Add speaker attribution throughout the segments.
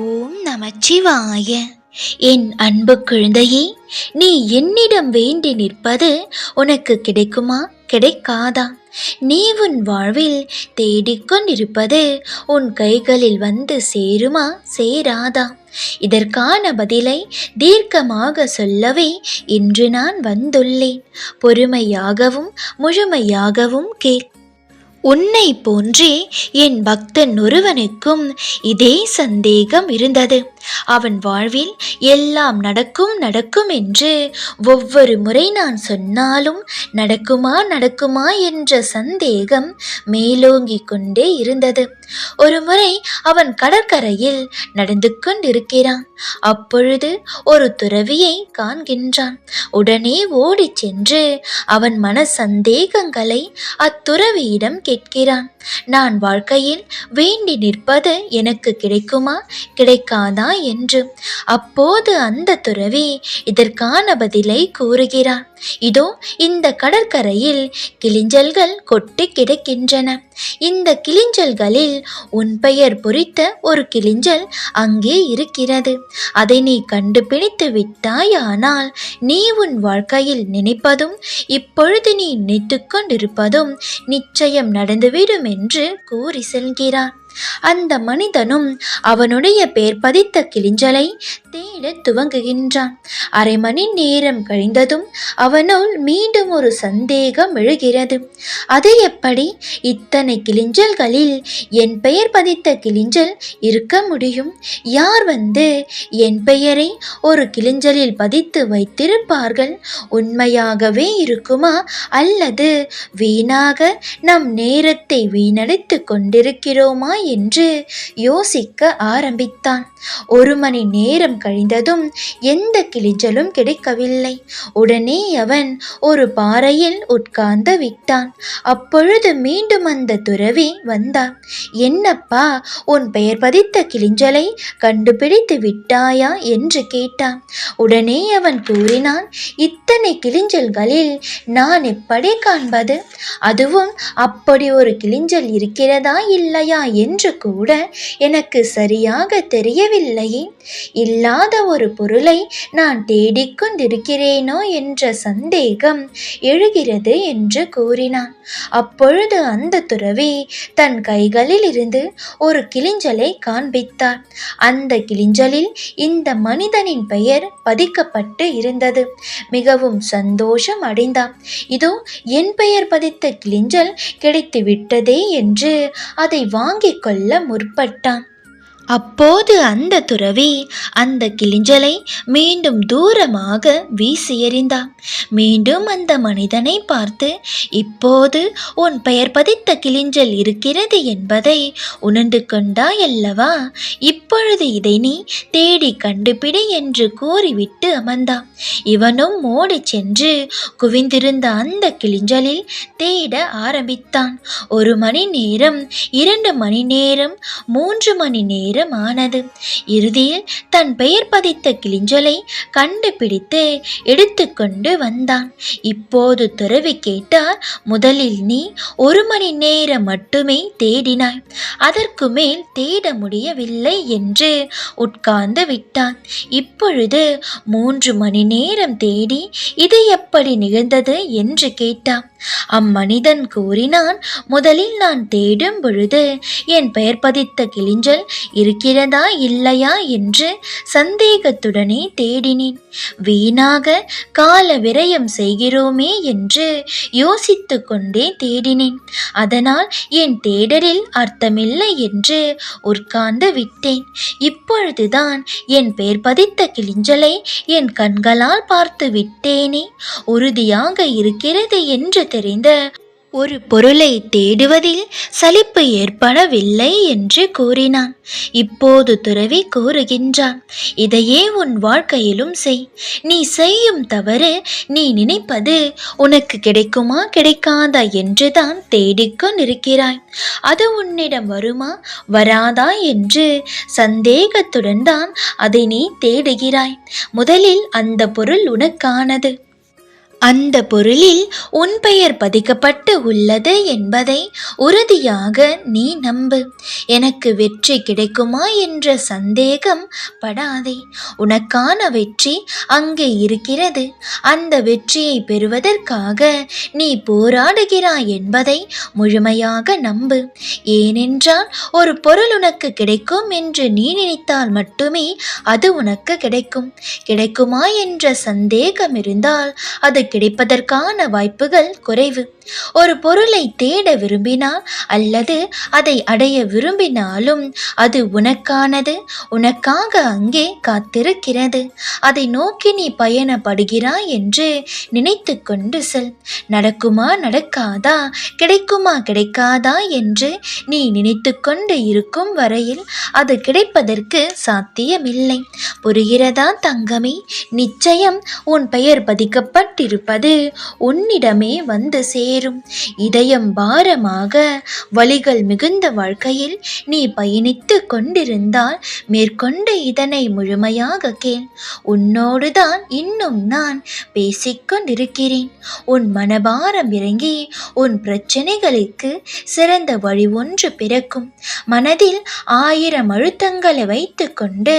Speaker 1: ஓம் நமச்சிவாய. என் அன்பு குழந்தையே, நீ என்னிடம் வேண்டி நிற்பது உனக்கு கிடைக்குமா கிடைக்காதா? நீ உன் வாழ்வில் தேடிக்கொண்டிருப்பது உன் கைகளில் வந்து சேருமா சேராதா? இதற்கான பதிலை தீர்க்கமாக சொல்லவே இன்று நான் வந்துள்ளேன். பொறுமையாகவும் முழுமையாகவும் கேள். உன்னை போன்றே என் பக்தன் ஒருவனுக்கும் இதே சந்தேகம் இருந்தது. அவன் வாழ்வில் எல்லாம் நடக்கும் நடக்கும் என்று ஒவ்வொரு முறை நான் சொன்னாலும் நடக்குமா நடக்குமா என்ற சந்தேகம் மேலோங்கிக் கொண்டே இருந்தது. ஒரு முறை அவன் கடற்கரையில் நடந்து கொண்டிருக்கிறான். அப்பொழுது ஒரு துறவியை காண்கின்றான். உடனே ஓடிச் சென்று அவன் மன சந்தேகங்களை அத்துறவியிடம் கேட்கிறான். நான் வாழ்க்கையில் வேண்டி நிற்பது எனக்கு கிடைக்குமா கிடைக்காதா என்று. அப்போது அந்த துறவி இதற்கான பதிலை கூறுகிறான். இதோ இந்த கடற்கரையில் கிளிஞ்சல்கள் கொட்டி கிடக்கின்றன. இந்த கிளிஞ்சல்களில் உன் பெயர் பொறித்த ஒரு கிளிஞ்சல் அங்கே இருக்கிறது. அதை நீ கண்டுபிடித்து விட்டாயானால் நீ உன் வாழ்க்கையில் நினைப்பதும் இப்பொழுது நீ நினைத்து கொண்டிருப்பதும் நிச்சயம் நடந்துவிடும் என்று கூறி செல்கிறான். அந்த மனிதனும் அவனுடைய பெயர் பதித்த கிளிஞ்சலை தேட துவங்குகின்றான். அரை மணி நேரம் கழிந்ததும் அவனுள் மீண்டும் ஒரு சந்தேகம் எழுகிறது. அது எப்படி இத்தனை கிளிஞ்சல்களில் என் பெயர் பதித்த கிளிஞ்சல் இருக்க முடியும்? யார் வந்து என் பெயரை ஒரு கிளிஞ்சலில் பதித்து வைத்திருப்பார்கள்? உண்மையாகவே இருக்குமா அல்லது வீணாக நம் நேரத்தை வீணடித்து கொண்டிருக்கிறோமா என்று யோசிக்க ஆரம்பித்தான். 1 மணி நேரம் கழிந்ததும் எந்த கிளிஞ்சலும் கிடைக்கவில்லை. உடனே அவன் ஒரு பாறையில் உட்கார்ந்து விட்டான். அப்பொழுது மீண்டும் அந்த துறவி வந்தான். என்னப்பா, உன் பெயர் பதித்த கிளிஞ்சலை கண்டுபிடித்து விட்டாயா என்று கேட்டான். உடனே அவன் கூறினான், இத்தனை கிளிஞ்சல்களில் நான் எப்படி காண்பது? அதுவும் அப்படி ஒரு கிளிஞ்சல் இருக்கிறதா இல்லையா என்று கூட எனக்கு சரியாக தெரியவில்லையே. இல்லாத ஒரு பொருளை நான் தேடிக்கொண்டிருக்கிறேனோ என்ற சந்தேகம் எழுகிறது என்று கூறினான். அப்பொழுது அந்த துறவி தன் கைகளில் இருந்து ஒரு கிளிஞ்சலை காண்பித்தார். அந்த கிளிஞ்சலில் இந்த மனிதனின் பெயர் பதிக்கப்பட்டு இருந்தது. மிகவும் சந்தோஷம் அடைந்தான். இதோ என் பெயர் பதித்த கிளிஞ்சல் கிடைத்து விட்டதே என்று அதை வாங்கிக் கொள்ள முற்பட்டான். அப்போது அந்த துறவி அந்த கிளிஞ்சலை மீண்டும் தூரமாக வீசி எறிந்தான். மீண்டும் அந்த மனிதனை பார்த்து, இப்போது உன் பெயர் பதித்த கிளிஞ்சல் இருக்கிறது என்பதை உணர்ந்து கொண்டாயல்லவா? இப்பொழுது இதை நீ தேடி கண்டுபிடி என்று கூறிவிட்டு அமர்ந்தான். இவனும் ஓடி சென்று குவிந்திருந்த அந்த கிளிஞ்சலில் தேட ஆரம்பித்தான். 1 மணி நேரம், 2 மணி நேரம், 3 மணி நேரம் ஆனது. இறுதியில் தன் பெயர் பதித்த கிளிஞ்சலை கண்டுபிடித்து எடுத்துக்கொண்டு வந்தான். இப்போது துறவி கேட்டார், முதலில் நீ 1 மணி நேரம் மட்டுமே தேடினாய், அதற்கு மேல் தேட முடியவில்லை என்று உட்கார்ந்து விட்டான். இப்பொழுது 3 மணி நேரம் தேடி இது எப்படி நிகழ்ந்தது என்று கேட்டான். அம்மனிதன் கூறினான், முதலில் நான் தேடும் பொழுது என் பெயர் பதித்த கிளிஞ்சல் இருக்கிறதா இல்லையா என்று சந்தேகத்துடனே தேடினேன். வீணாக கால விரயம் செய்கிறோமே என்று யோசித்து கொண்டே தேடினேன். அதனால் என் தேடலில் அர்த்தமில்லை என்று உட்கார்ந்து விட்டேன். இப்பொழுதுதான் என் பெயர் பதித்த கிளிஞ்சலை என் கண்களால் பார்த்து விட்டேனே. உறுதியாக இருக்கிறது என்று தெரிந்த ஒரு பொருளை தேடுவதில் சலிப்பு ஏற்படவில்லை என்று கூறினான். இப்போது துறவி கூறுகின்றான், இதையே உன் வாழ்க்கையிலும் செய். நீ செய்யும் தவறு, நீ நினைப்பது உனக்கு கிடைக்குமா கிடைக்காதா என்றுதான் தேடிக்கொண்டிருக்கிறாய். அது உன்னிடம் வருமா வராதா என்று சந்தேகத்துடன் தான் அதை நீ தேடுகிறாய். முதலில் அந்த பொருள் உனக்கானது. அந்த பொருளில் உன் பெயர் பதிக்கப்பட்டு உள்ளது என்பதை உறுதியாக நீ நம்பு. எனக்கு வெற்றி கிடைக்குமா என்ற சந்தேகம் படாதே. உனக்கான வெற்றி அங்கே இருக்கிறது. அந்த வெற்றியை பெறுவதற்காக நீ போராடுகிறாய் என்பதை முழுமையாக நம்பு. ஏனென்றால் ஒரு பொருள் உனக்கு கிடைக்கும் என்று நீ நினைத்தால் மட்டுமே அது உனக்கு கிடைக்கும். கிடைக்குமா என்ற சந்தேகம் இருந்தால் அது கிடைப்பதற்கான வாய்ப்புகள் குறைவு. ஒரு பொருளை தேட விரும்பினால் அல்லது அதை அடைய விரும்பினாலும் அது உனக்கானது, உனக்காக அங்கே காத்திருக்கிறது. அதை நோக்கி நீ பயணப்படுகிறாய் என்று நினைத்து கொண்டு செல். நடக்குமா நடக்காதா, கிடைக்குமா கிடைக்காதா என்று நீ நினைத்து கொண்டு இருக்கும் வரையில் அது கிடைப்பதற்கு சாத்தியமில்லை. புரிகிறதா தங்கமே? நிச்சயம் உன் பெயர் பதிக்கப்பட்டிருப்பது உன்னிடமே வந்து சேரும். இதயம் பாரமாக வலிகள் மிகுந்த வாழ்க்கையில் நீ பயணித்து கொண்டிருந்தால் மேற்கொண்டு இதனை முழுமையாக கேள். உன்னோடுதான் இன்னும் நான் பேசிக்கொண்டிருக்கிறேன். உன் மனபாரம் இறங்கி உன் பிரச்சனைகளுக்கு சிறந்த வழி ஒன்று பிறக்கும். மனதில் 1000 அழுத்தங்களை வைத்து கொண்டு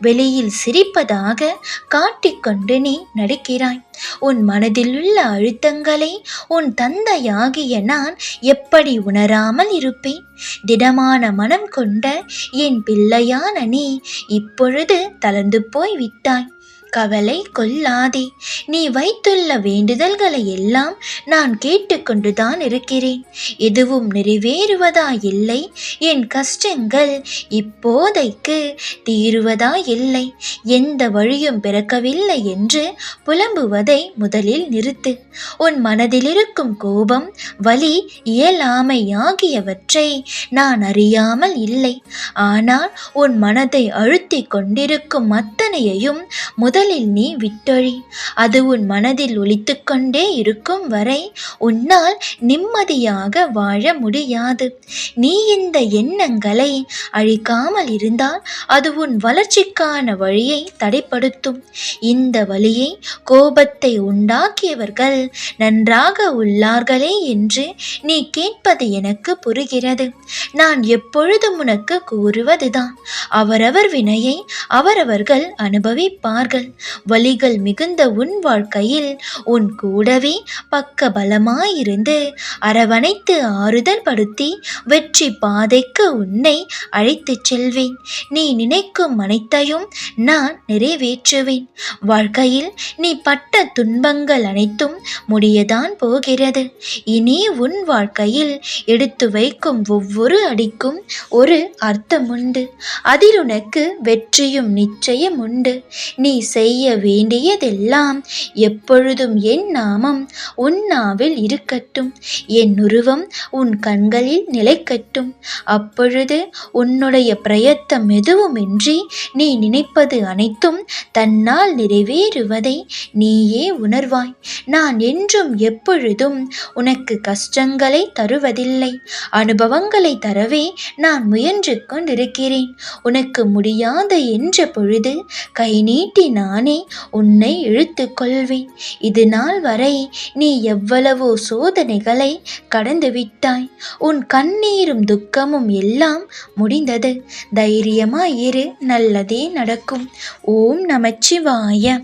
Speaker 1: வெளியில் சிரிப்பதாக காட்டிக்கொண்டு நீ நடிக்கிறாய். உன் மனதில் உள்ள அழுத்தங்களை உன் தந்தையாகிய நான் எப்படி உணராமல் இருப்பேன்? திடமான மனம் கொண்ட என் பிள்ளையான நீ இப்பொழுது தளர்ந்து போய் விட்டாய். கவலை கொள்ளாதே. நீ வைத்துள்ள வேண்டுதல்களை எல்லாம் நான் கேட்டுக்கொண்டுதான் இருக்கிறேன். எதுவும் நிறைவேறுவதா இல்லை. என் கஷ்டங்கள் இப்போதைக்கு தீருவதா இல்லை. எந்த வழியும் பிறக்கவில்லை என்று புலம்புவதை முதலில் நிறுத்து. உன் மனதில் இருக்கும் கோபம், வலி, இயலாமை ஆகியவற்றை நான் அறியாமல் இல்லை. ஆனால் உன் மனதை அழுத்தி கொண்டிருக்கும் அத்தனையையும் முதலில் நீ விட்டொழி. அது உன் மனதில் ஒலித்து கொண்டே இருக்கும் வரை உன்னால் நிம்மதியாக வாழ முடியாது. நீ இந்த எண்ணங்களை அழிக்காமல் இருந்தால் அது உன் வளர்ச்சிக்கான வழியை தடைப்படுத்தும். இந்த வழியை, கோபத்தை உண்டாக்கியவர்கள் நன்றாக உள்ளார்களே என்று நீ கேட்பது எனக்கு புரிகிறது. நான் எப்பொழுதும் உனக்கு கூறுவதுதான், அவரவர் வினையை அவரவர்கள் அனுபவிப்பார்கள். வலிகள் மிகுந்த உன் வாழ்க்கையில் உன் கூடவே பக்க பலமாயிருந்து அரவணைத்து ஆறுதல் படுத்தி வெற்றி பாதைக்கு உன்னை அழைத்துச் செல்வேன். நீ நினைக்கும் அனைத்தையும் நான் நிறைவேற்றுவேன். வாழ்க்கையில் நீ பட்ட துன்பங்கள் அனைத்தும் முடியதான் போகிறது. இனி உன் வாழ்க்கையில் எடுத்து வைக்கும் ஒவ்வொரு அடிக்கும் ஒரு அர்த்தம் உண்டு. அதில் உனக்கு வெற்றியும் நிச்சயம் உண்டு. நீ செய்ய வேண்டியதெல்லாம் எப்பொழுதும் என் நாமம் உன் நாவில் இருக்கட்டும். என் உருவம் உன் கண்களில் நிலைக்கட்டும். அப்பொழுது உன்னுடைய பிரயத்தம் எதுவுமின்றி நீ நினைப்பது அனைத்தும் தன்னால் நிறைவேறுவதை நீயே உணர்வாய். நான் என்றும் எப்பொழுதும் உனக்கு கஷ்டங்களை தருவதில்லை. அனுபவங்களை தரவே நான் முயன்று கொண்டிருக்கிறேன். உனக்கு முடியாது என்ற பொழுது கை நீட்டி நானே உன்னை இழுத்து கொள்வேன். இது நாள் வரை நீ எவ்வளவோ சோதனைகளை கடந்து விட்டாய். உன் கண்ணீரும் துக்கமும் எல்லாம் முடிந்தது. தைரியமாயிரு, நல்லதே நடக்கும். ஓம் நமச்சிவாய.